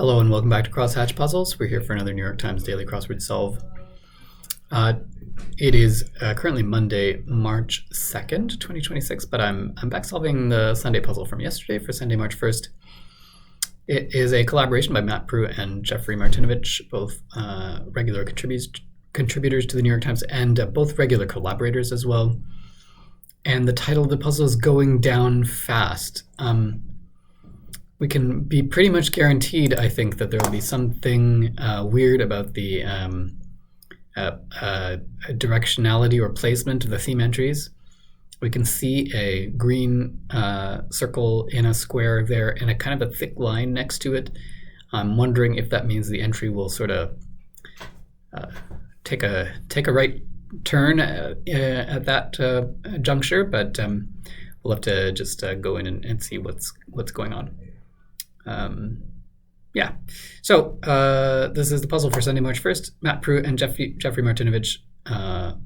Hello and welcome back to Crosshatch Puzzles. We're here for another New York Times Daily Crossword Solve. It is currently Monday, March 2nd, 2026, but I'm back solving the Sunday puzzle from yesterday for Sunday, March 1st. It is a collaboration by Matt Prue and Jeffrey Martinovich, both regular contributors to the New York Times and both regular collaborators as well. And the title of the puzzle is Going Down Fast. We can be pretty much guaranteed, I think, that there will be something weird about the directionality or placement of the theme entries. We can see a green circle in a square there and a kind of a thick line next to it. I'm wondering if that means the entry will sort of take a right turn at that juncture, but we'll have to just go in and see what's going on. Yeah, so this is the puzzle for Sunday, March 1st. Matt Prue and Jeffrey Martinovich.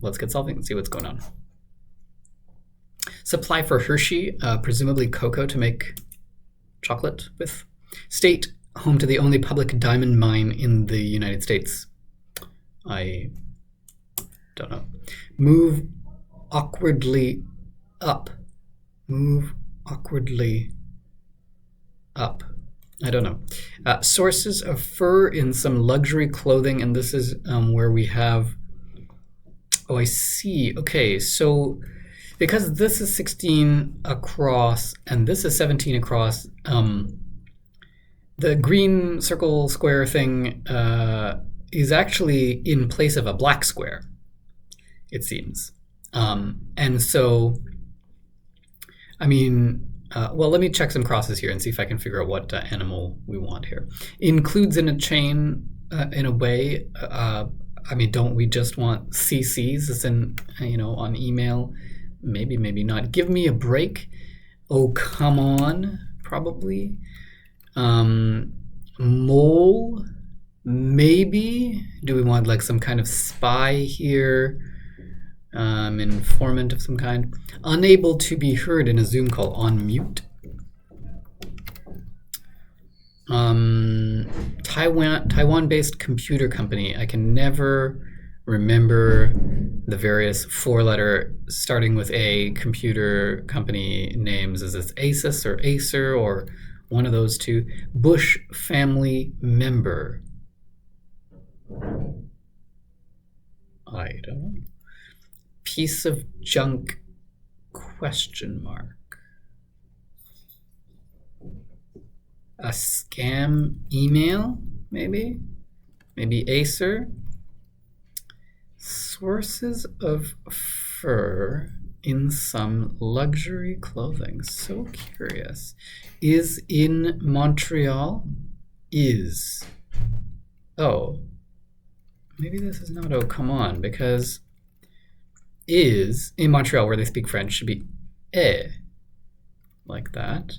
Let's get solving and see what's going on. Supply for Hershey, presumably cocoa to make chocolate with. State, home to the only public diamond mine in the United States. I don't know. Move awkwardly up. Move awkwardly up. I don't know. Sources of fur in some luxury clothing, and this is where we have, oh, I see. Okay, so because this is 16 across and this is 17 across, the green circle square thing is actually in place of a black square, it seems. And so, I mean, well, let me check some crosses here and see if I can figure out what animal we want here. Includes in a chain, in a way. I mean, don't we just want CCs as in, on email? Maybe, maybe not. Give me a break. Oh, come on, probably. Mole, maybe. Do we want like some kind of spy here? Informant of some kind. Unable to be heard in a Zoom call. On mute. Taiwan-based computer company. I can never remember the various four-letter starting with A computer company names. Is this Asus or Acer or one of those two? Bush family member. I don't know. Piece of junk, question mark. A scam email, maybe? Maybe Acer. Sources of fur in some luxury clothing. So curious. Is in Montreal? Is. Oh. Maybe this is not, oh, come on, because is in Montreal, where they speak French, should be like that.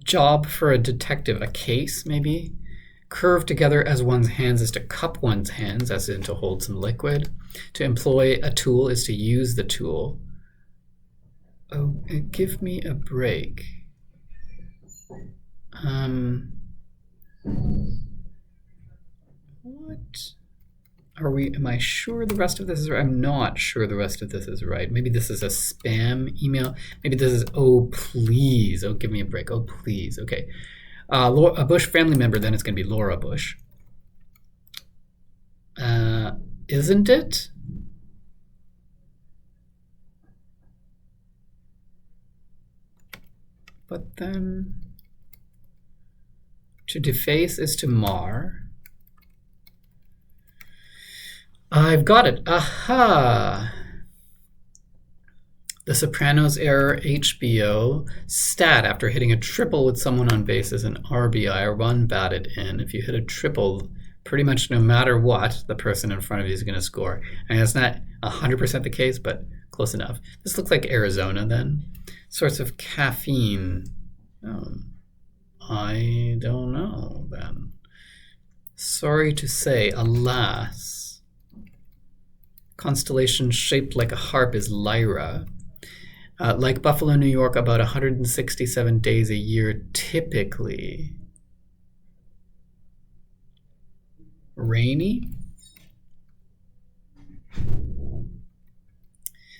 Job for a detective, a case maybe. Curve together as one's hands is to cup one's hands, as in to hold some liquid. To employ a tool is to use the tool. Oh, give me a break. What? Am I sure the rest of this is right? I'm not sure the rest of this is right. Maybe this is a spam email. Maybe this is, oh, please. Oh, give me a break. Oh, please. Okay. A Bush family member, then it's going to be Laura Bush. Isn't it? But then to deface is to mar. I've got it. Aha! The Sopranos error, HBO. Stat, after hitting a triple with someone on base is an RBI, a run batted in. If you hit a triple, pretty much no matter what, the person in front of you is going to score. And it's not 100% the case, but close enough. This looks like Arizona then. Source of caffeine. I don't know then. Sorry to say, alas. Constellation shaped like a harp is Lyra. Like Buffalo, New York, about 167 days a year typically. Rainy.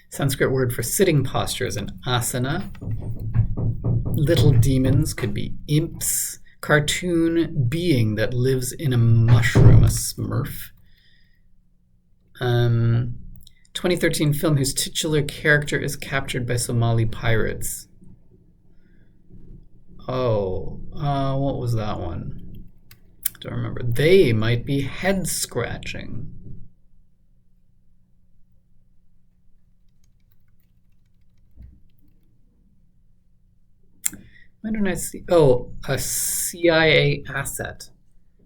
Sanskrit word for sitting posture is an asana. Little demons could be imps. Cartoon being that lives in a mushroom, a smurf. 2013 film whose titular character is captured by Somali pirates. Oh, what was that one? Don't remember. They might be head scratching. Why don't I see? Oh, a CIA asset.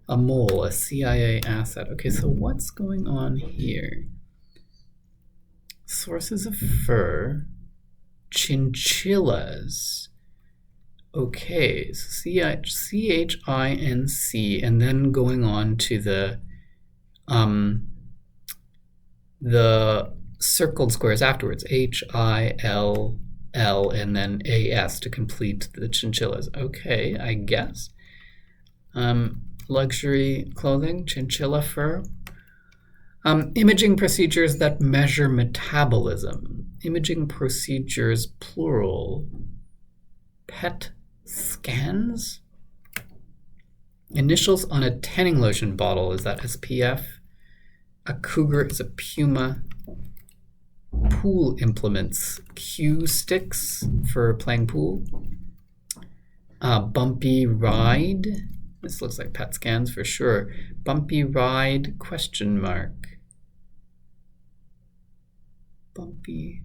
A mole, a CIA asset. Okay, so what's going on here? Sources of fur. Chinchillas. Okay, so CHINC, and then going on to the circled squares afterwards, HILL, and then AS to complete the chinchillas. Okay, I guess. Luxury clothing, chinchilla fur. Imaging procedures that measure metabolism. Imaging procedures, plural. PET scans. Initials on a tanning lotion bottle, is that SPF? A cougar is a puma. Pool implements, cue sticks for playing pool. Bumpy ride. This looks like PET scans for sure. Bumpy ride, question mark. Bumpy.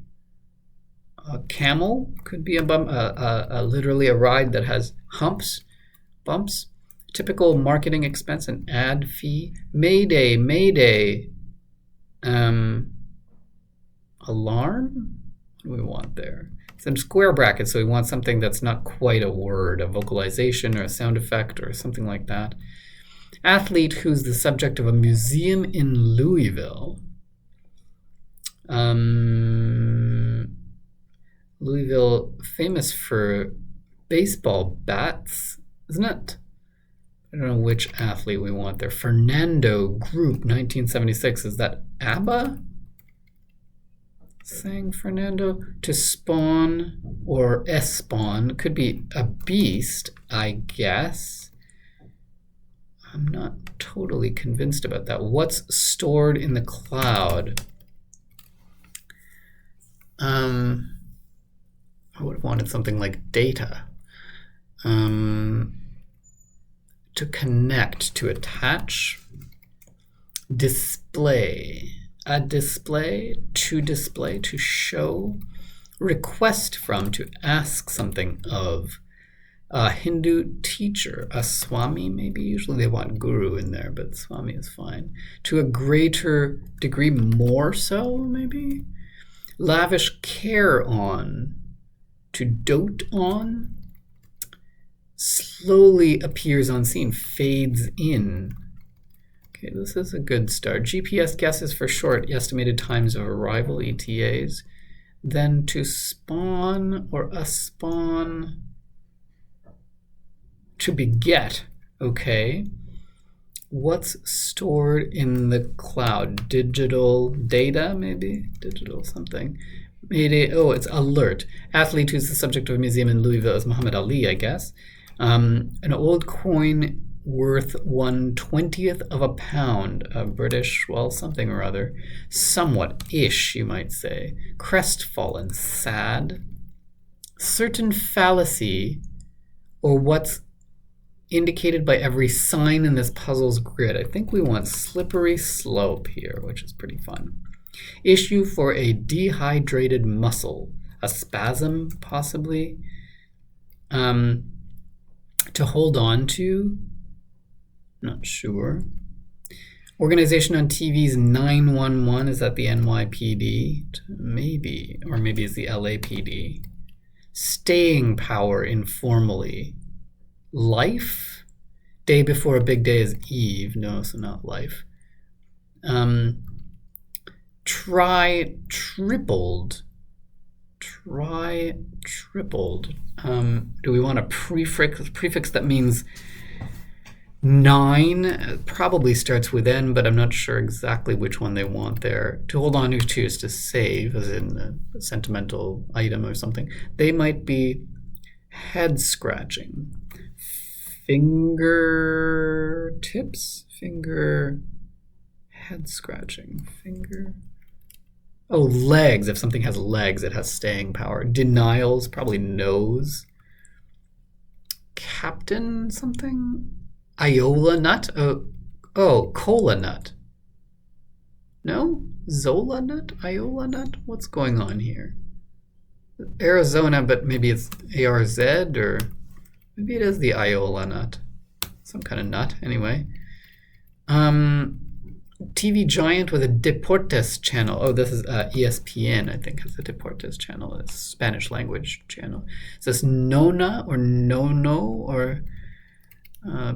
Camel could be literally a ride that has humps, bumps. Typical marketing expense, an ad fee. Mayday, mayday. Alarm? What do we want there? Some square brackets, so we want something that's not quite a word, a vocalization or a sound effect or something like that. Athlete who's the subject of a museum in Louisville. Louisville, famous for baseball bats, isn't it? I don't know which athlete we want there. Fernando Group, 1976. Is that ABBA? Sang Fernando. To spawn or spawn could be a beast, I guess. I'm not totally convinced about that. What's stored in the cloud? I would have wanted something like data. To connect, to attach. Display. A display, to show. Request from, to ask something of. A Hindu teacher, a Swami maybe. Usually they want guru in there, but Swami is fine. To a greater degree, more so maybe. Lavish care on. To dote on. Slowly appears on scene, fades in. Okay, this is a good start. GPS guesses for short estimated times of arrival, ETAs. Then to spawn or a spawn. To beget, okay. What's stored in the cloud? Digital data, maybe? Digital something. Mayday, oh, it's alert. Athlete who's the subject of a museum in Louisville is Muhammad Ali, I guess. An old coin worth 1/20th of a pound, a British, well, something or other. Somewhat-ish, you might say. Crestfallen, sad. Certain fallacy, or what's indicated by every sign in this puzzle's grid. I think we want slippery slope here, which is pretty fun. Issue for a dehydrated muscle. A spasm, possibly. To hold on to. Not sure. Organization on TV's 911. Is that the NYPD? Maybe. Or maybe it's the LAPD. Staying power informally. Life? Day before a big day is Eve. No, so not life. Try tripled. Try tripled. Do we want a prefix that means 9 probably starts with N, but I'm not sure exactly which one they want there. To hold on to is to save, as in a sentimental item or something. They might be head scratching. Fingertips? Head scratching. Oh, legs. If something has legs, it has staying power. Denials, probably nose. Captain something? Iola nut? Oh, cola nut. No? Zola nut? Iola nut? What's going on here? Arizona, but maybe it's ARZ, or maybe it is the Iola nut. Some kind of nut, anyway. TV giant with a Deportes channel. Oh, this is ESPN, I think, has a Deportes channel. It's a Spanish language channel. Is this Nona or Nono or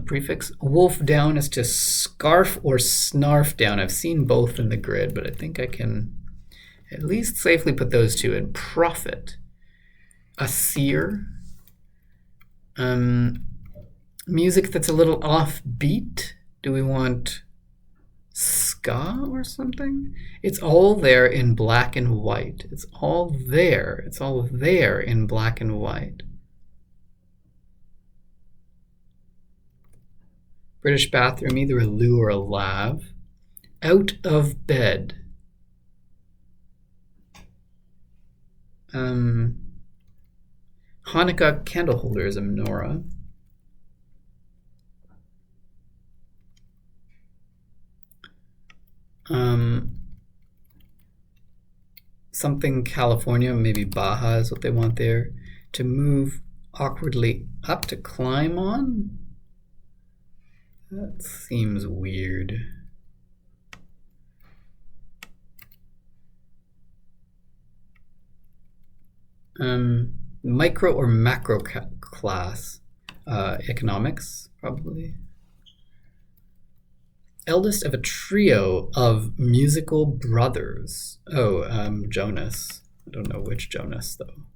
prefix? Wolf down is to scarf or snarf down. I've seen both in the grid, but I think I can at least safely put those two in. Profit. A seer. Music that's a little offbeat. Do we want ska or something? It's all there in black and white. It's all there. It's all there in black and white. British bathroom, either a loo or a lav. Out of bed. Hanukkah candle holder is a menorah. Something California, maybe Baja is what they want there. To move awkwardly up to climb on? That seems weird. Micro or macro class? Economics, probably. Eldest of a trio of musical brothers. Oh, Jonas. I don't know which Jonas, though.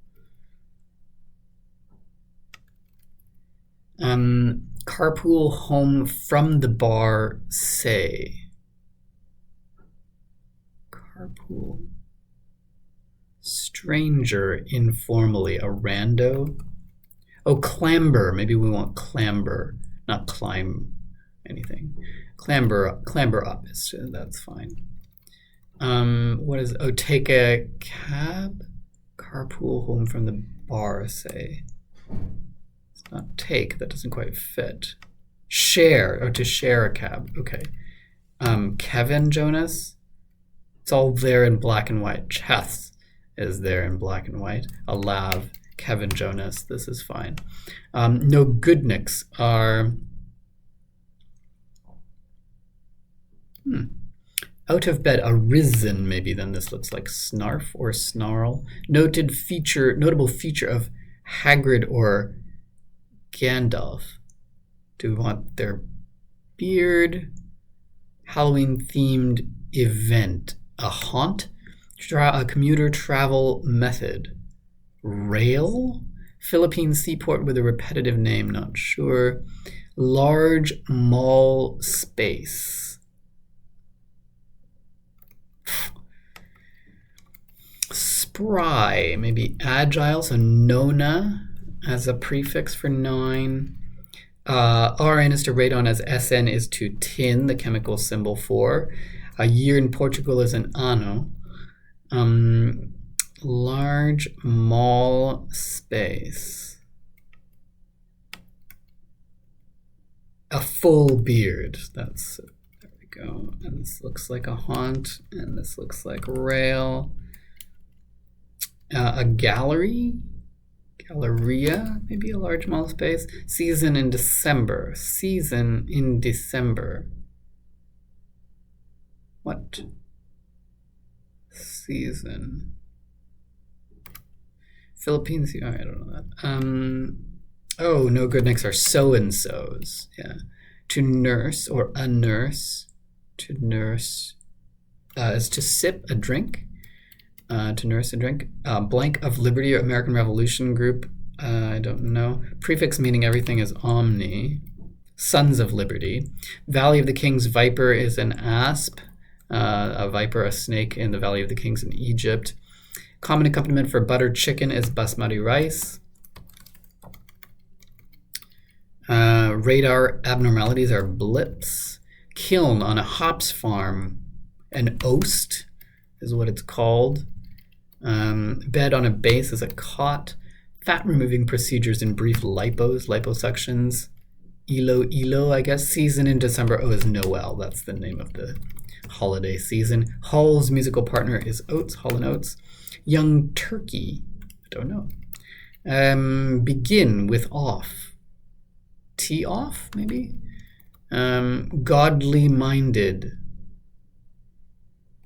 Carpool home from the bar, say. Carpool. Stranger, informally. A rando. Oh, clamber. Maybe we want clamber, not climb anything. Clamber up. That's fine. What is? Oh, take a cab. Carpool home from the bar, say. It's not take. That doesn't quite fit. Share. Oh, to share a cab. Okay. Kevin Jonas. It's all there in black and white. Chess is there in black and white. A lav. Kevin Jonas. This is fine. No goodniks are. Out of bed, arisen, maybe then this looks like snarf or snarl. Notable feature of Hagrid or Gandalf. Do we want their beard? Halloween themed event. A haunt? A commuter travel method. Rail? Philippine seaport with a repetitive name, not sure. Large mall space. Spry, maybe agile, so Nona as a prefix for 9. RN is to radon as SN is to tin, the chemical symbol for. A year in Portugal is an anno. Large mall space. A full beard, that's it. There we go. And this looks like a haunt, and this looks like rail. A gallery, galleria, maybe a large mall space. Season in December. What? Season. Philippines. I don't know that. Oh, no goodniks are so-and-sos. Yeah. To nurse or a nurse. To nurse is to sip a drink. To nurse a drink. Blank of Liberty or American Revolution group. I don't know. Prefix meaning everything is omni. Sons of Liberty. Valley of the Kings viper is an asp. A viper, a snake in the Valley of the Kings in Egypt. Common accompaniment for buttered chicken is basmati rice. Radar abnormalities are blips. Kiln on a hops farm, an oast is what it's called. Bed on a base is a cot. Fat removing procedures in brief liposuctions. Ilo, I guess. Season in December. Oh, is Noel. That's the name of the holiday season. Hall's musical partner is Oates, Hall & Oates. Young turkey. I don't know. Begin with off. Tee off, maybe? Godly minded.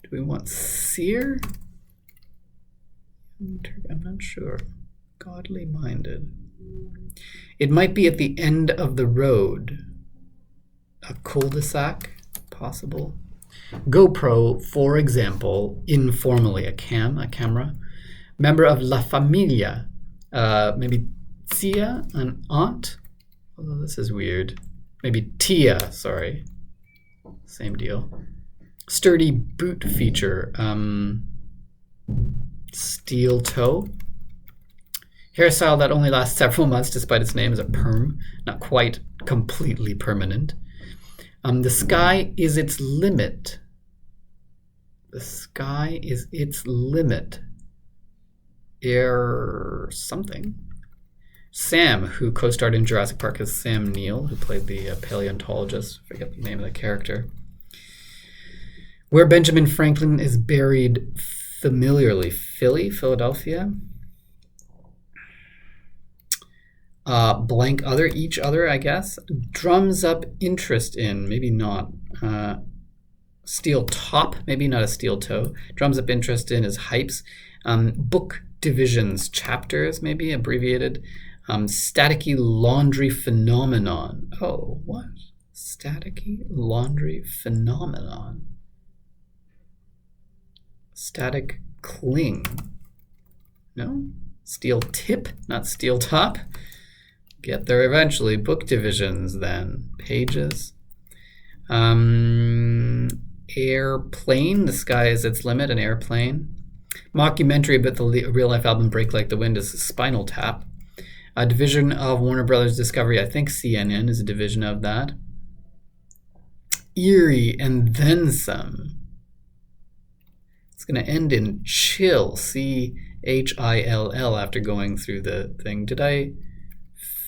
Do we want seer? I'm not sure. Godly minded. It might be at the end of the road. A cul-de-sac, possible. GoPro, for example, informally, a camera. Member of La Familia, maybe Tia, an aunt. Although this is weird. Maybe Tia, sorry. Same deal. Sturdy boot feature. Steel toe. Hairstyle that only lasts several months despite its name is a perm. Not quite completely permanent. The sky is its limit. The sky is its limit. Air something. Sam, who co-starred in Jurassic Park as Sam Neill, who played the paleontologist. I forget the name of the character. Where Benjamin Franklin is buried familiarly. Philly, Philadelphia. Blank other, each other, I guess. Drums up interest in, maybe not. Steel top, maybe not a steel toe. Drums up interest in is hypes. Book divisions, chapters, maybe abbreviated. Staticky laundry phenomenon. Oh, what? Staticky laundry phenomenon. Static cling. No? Steel tip, not steel top. Get there eventually. Book divisions then. Pages. Airplane. The sky is its limit. An airplane. Mockumentary about the real-life album Break Like the Wind is Spinal Tap. A division of Warner Brothers Discovery. I think CNN is a division of that. Eerie and then some. It's going to end in chill. CHILL after going through the thing. Did I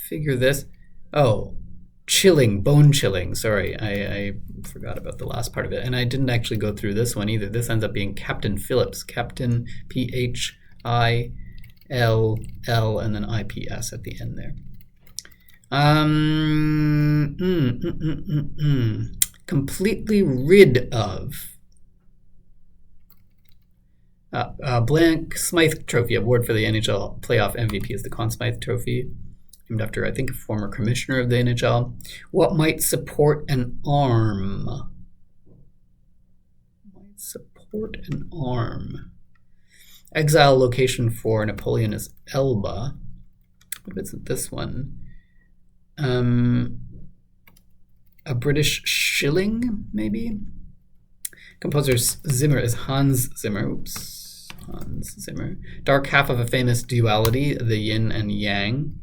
figure this? Oh, chilling, bone chilling. Sorry, I forgot about the last part of it. And I didn't actually go through this one either. This ends up being Captain Phillips. Captain PHILL and then IPS at the end there. Completely rid of. Blank Smythe Trophy award for the NHL playoff MVP is the Conn Smythe Trophy, named after, I think, a former commissioner of the NHL. What might support an arm? Might support an arm. Exile location for Napoleon is Elba. What is it, this one? A British shilling, maybe? Composer Zimmer is Hans Zimmer. Oops, Hans Zimmer. Dark half of a famous duality, the yin and yang.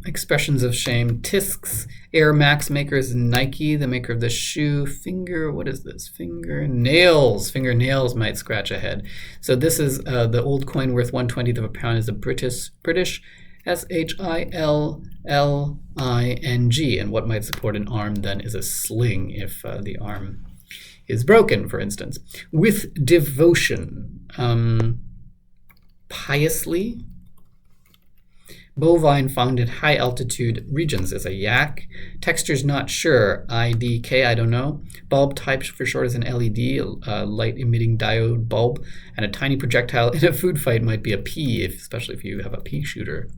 Expressions of shame, Tisks. Air Max makers Nike, the maker of the shoe. Finger, what is this? Fingernails. Fingernails might scratch ahead. So this is the old coin worth 1/20th of a pound is a British SHILLING. And what might support an arm then is a sling if the arm is broken, for instance. With devotion. Piously. Bovine found in high altitude regions is a yak. Texture's not sure. IDK, I don't know. Bulb type for short is an LED, light emitting diode bulb. And a tiny projectile in a food fight might be a pea, especially if you have a pea shooter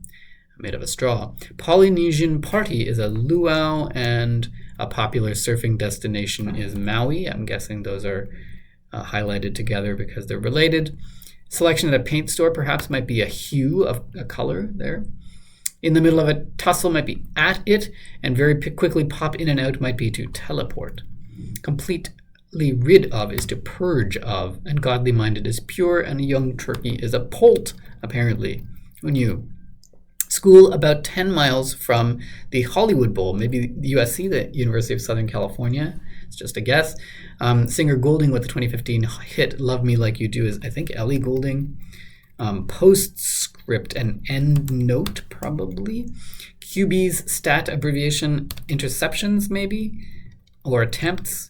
made of a straw. Polynesian party is a luau, and a popular surfing destination is Maui. I'm guessing those are highlighted together because they're related. Selection at a paint store perhaps might be a hue of a color there. In the middle of a tussle might be at it, and very quickly pop in and out might be to teleport. Completely rid of is to purge of, and godly minded is pure, and a young turkey is a poult, apparently. Who knew? School about 10 miles from the Hollywood Bowl, maybe the USC, the University of Southern California. It's just a guess. Singer Goulding with the 2015 hit Love Me Like You Do is, I think, Ellie Goulding. Postscript and end note, probably. QB's stat abbreviation, interceptions, maybe, or attempts.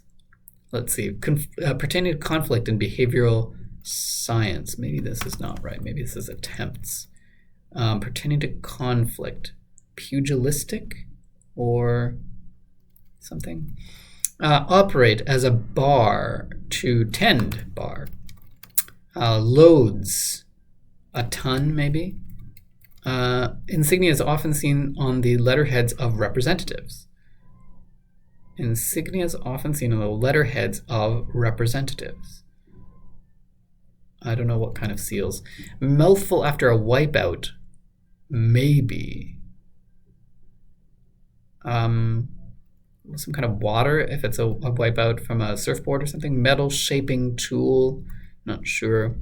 Let's see, pertaining to conflict in behavioral science. Maybe this is not right. Maybe this is attempts. Pertaining to conflict, pugilistic, or something. Operate as a bar, to tend bar. Loads, a ton maybe. Insignia is often seen on the letterheads of representatives. Insignia is often seen on the letterheads of representatives. I don't know what kind of seals. Mouthful after a wipeout, maybe. Some kind of water if it's a wipeout from a surfboard or something. Metal shaping tool, not sure.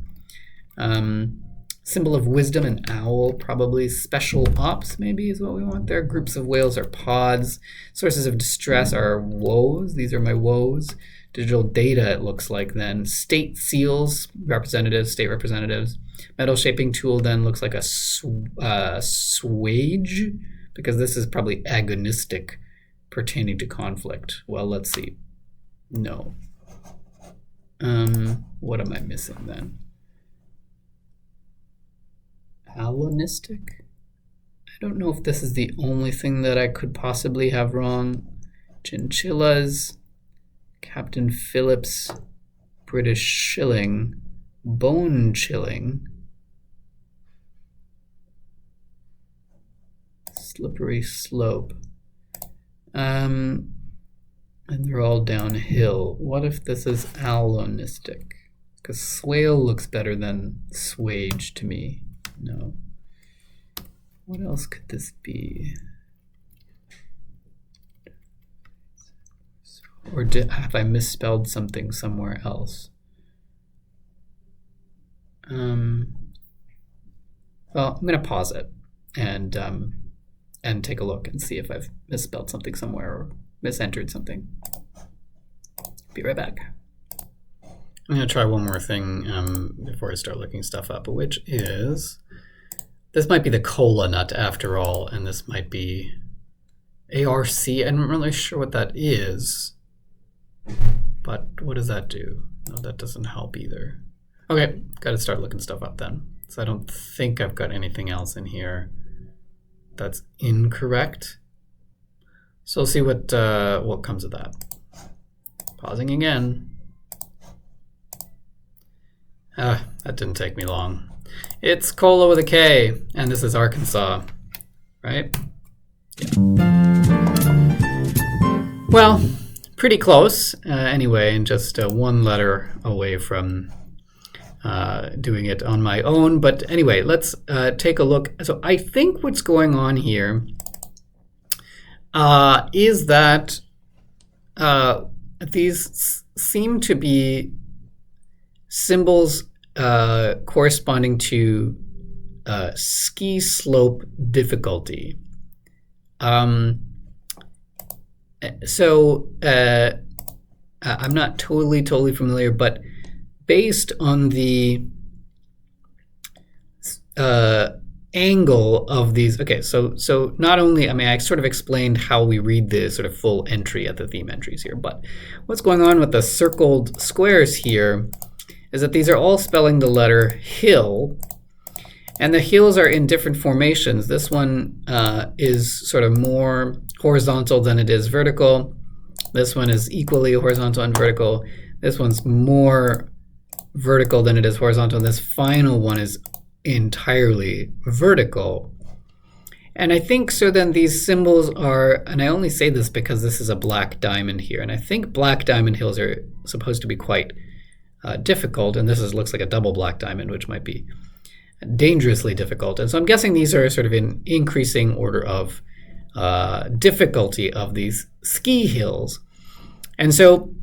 Symbol of wisdom, an owl, probably. Special ops, maybe, is what we want there. Groups of whales are pods. Sources of distress are woes. These are my woes. Digital data, it looks like then. State seals, representatives, state representatives. Metal shaping tool then looks like a swage, because this is probably agonistic, pertaining to conflict. Well, let's see. No. What am I missing then? Allonistic? I don't know if this is the only thing that I could possibly have wrong. Chinchillas, Captain Phillips, British shilling, bone chilling, slippery slope. And they're all downhill. What if this is allonistic? Because swale looks better than swage to me. No. What else could this be? Or have I misspelled something somewhere else? Well, I'm going to pause it and take a look and see if I've misspelled something somewhere or misentered something. Be right back. I'm going to try one more thing before I start looking stuff up, which is, this might be the cola nut after all, and this might be ARC. I'm not really sure what that is, but what does that do? No, that doesn't help either. Okay, got to start looking stuff up then. So I don't think I've got anything else in here that's incorrect. So we'll see what comes of that. Pausing again. That didn't take me long. It's cola with a K, and this is Arkansas, right? Yeah. Well, pretty close anyway, and just one letter away from doing it on my own. But anyway, let's take a look. So I think what's going on here is that these seem to be symbols corresponding to ski slope difficulty. So I'm not totally familiar, but based on the angle of these, okay, so not only, I mean, I sort of explained how we read the sort of full entry at the theme entries here, but what's going on with the circled squares here is that these are all spelling the letter hill, and the hills are in different formations. This one is sort of more horizontal than it is vertical. This one is equally horizontal and vertical. This one's more vertical than it is horizontal. This final one is entirely vertical. And I think so then these symbols are, and I only say this because this is a black diamond here, and I think black diamond hills are supposed to be quite difficult, and this looks like a double black diamond, which might be dangerously difficult. And so I'm guessing these are sort of in increasing order of difficulty of these ski hills. And so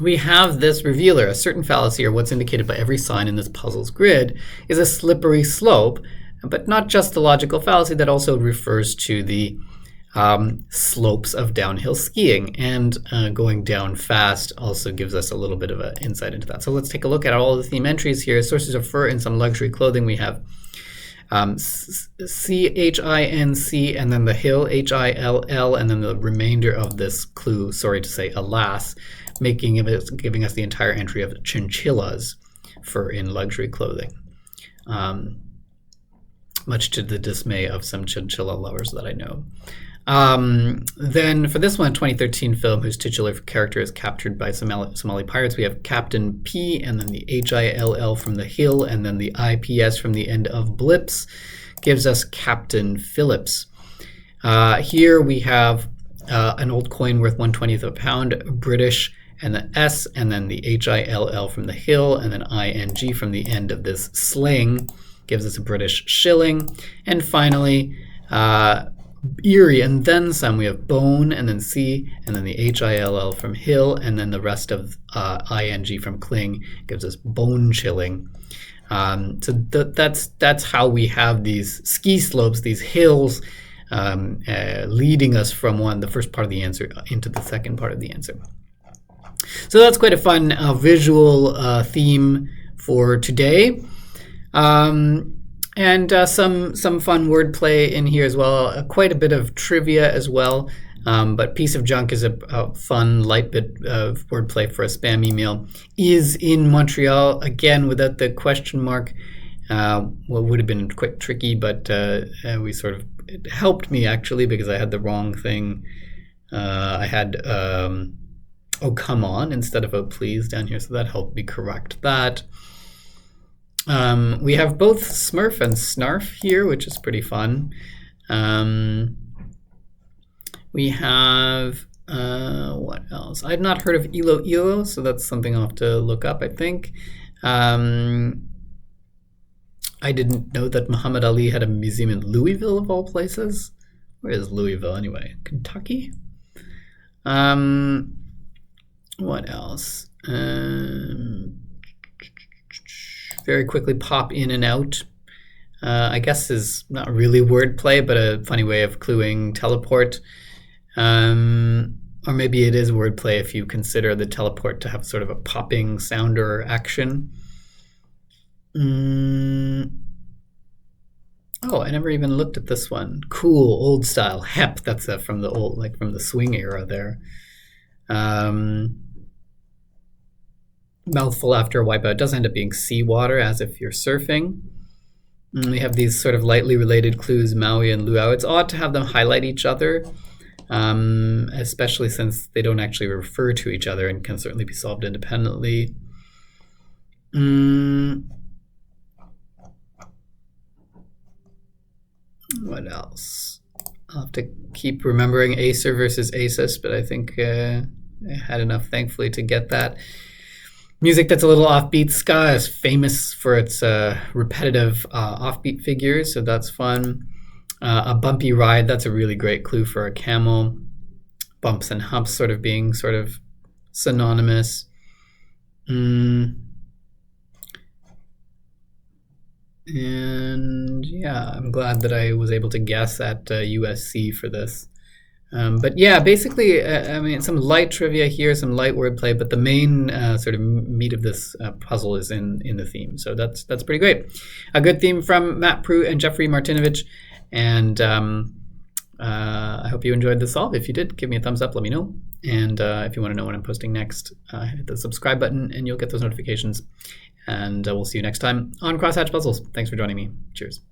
we have this revealer, a certain fallacy, or what's indicated by every sign in this puzzle's grid, is a slippery slope, but not just the logical fallacy, that also refers to the slopes of downhill skiing, and going down fast also gives us a little bit of an insight into that. So let's take a look at all the theme entries here. Sources of fur in some luxury clothing. We have CHINC, and then the hill, HILL, and then the remainder of this clue, sorry to say, alas, giving us the entire entry of chinchillas, fur in luxury clothing. Much to the dismay of some chinchilla lovers that I know. Then for this one, 2013 film whose titular character is captured by Somali pirates, we have Captain P, and then the HILL from the hill, and then the IPS from the end of blips gives us Captain Phillips. Here we have an old coin worth 1/20th of a pound, British, and the S, and then the HILL from the hill, and then ING from the end of this sling gives us a British shilling. And finally, Erie, and then some. We have bone, and then C, and then the HILL from hill, and then the rest of ING from cling gives us bone chilling. So that's how we have these ski slopes, these hills, leading us from the first part of the answer into the second part of the answer. So that's quite a fun visual theme for today. And some fun wordplay in here as well. Quite a bit of trivia as well. But piece of junk is a fun, light bit of wordplay for a spam email. Is in Montreal, again, without the question mark. Well, it would have been quite tricky, but it helped me actually, because I had the wrong thing. I had, oh, come on, instead of oh, please down here. So that helped me correct that. We have both Smurf and Snarf here, which is pretty fun. We have, what else? I've not heard of Ilo Ilo, so that's something I'll have to look up, I think. I didn't know that Muhammad Ali had a museum in Louisville, of all places. Where is Louisville anyway? Kentucky? What else? Very quickly pop in and out. I guess is not really wordplay, but a funny way of cluing teleport. Or maybe it is wordplay if you consider the teleport to have sort of a popping sound or action. Oh, I never even looked at this one. Cool, old style. Hep, that's from the old, like from the swing era there. Mouthful after a wipeout. It does end up being seawater, as if you're surfing. And we have these sort of lightly related clues, Maui and Luau. It's odd to have them highlight each other, especially since they don't actually refer to each other and can certainly be solved independently. What else? I'll have to keep remembering Acer versus Asus, but I think I had enough, thankfully, to get that. Music that's a little offbeat. Ska is famous for its repetitive offbeat figures, so that's fun. A bumpy ride, that's a really great clue for a camel. Bumps and humps sort of being sort of synonymous. And yeah, I'm glad that I was able to guess at USC for this. But yeah, basically, I mean, some light trivia here, some light wordplay, but the main sort of meat of this puzzle is in the theme. So that's pretty great. A good theme from Matt Prue and Jeffrey Martinovich. And I hope you enjoyed the solve. If you did, give me a thumbs up, let me know. And if you want to know when I'm posting next, hit the subscribe button and you'll get those notifications. And we'll see you next time on Crosshatch Puzzles. Thanks for joining me. Cheers.